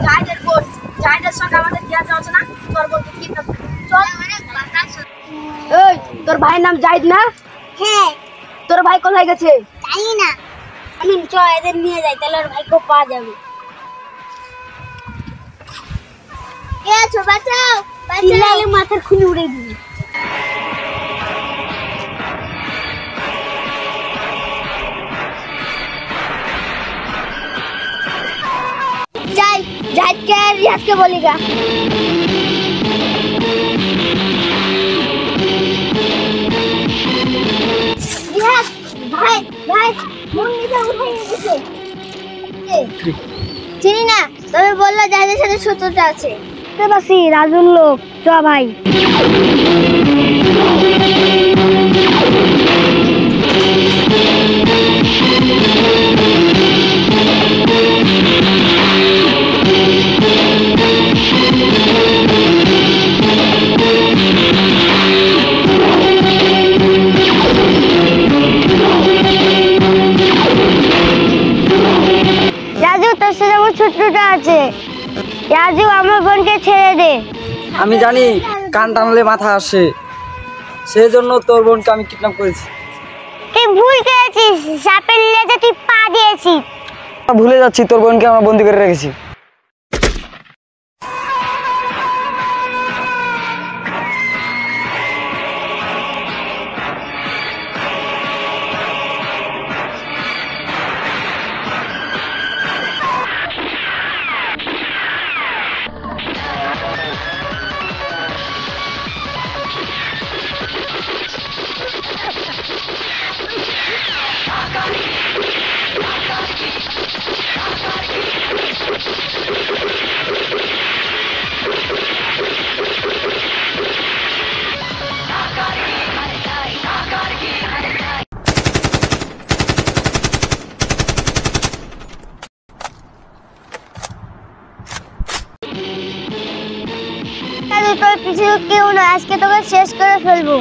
জাহিদের বোন, জাহিদের সঙ্গে আমাদের বিয়ে হচ্ছে না, তোর বোনকে কিডন্যাপ করে। চল। এই তোর ভাইয়ের নাম জাহিদ না? হ্যাঁ। তোর ভাই কোথায় গেছে? জানি না। আমি চল এদের নিয়ে যাই, তাহলে ওর ভাইকে পাওয়া যাবে। বাঁচাও বাঁচাও, মাথার খুনি উড়ে দিবি। যাই জাহিদকে আর রিয়াজকে বলিগা। রিয়াজ ভাই ভাই মুন্নিটা উঠাই দিয়েছে। চিনি না, তবে বললো জাহিদের সাথে শত্রুতা আছে। রাজুর লোক, চ ভাই। রাজু তোর সাথে আমার শত্রুতা আছে, রাজু আমার বোনকে ছেড়ে দে। আমি জানি কান টানলে মাথা আসে, সেই জন্য তোর বোনকে আমি কিডন্যাপ করেছি। তুই ভুল করেছিস, সাপের লেজে তুই পা দিয়েছিস। ভুলে যাচ্ছি তোর বোনকে আমরা বন্দি করে রেখেছি। তোর পিছনে কেউ না, আজকে তোকে শেষ করে ফেলবো।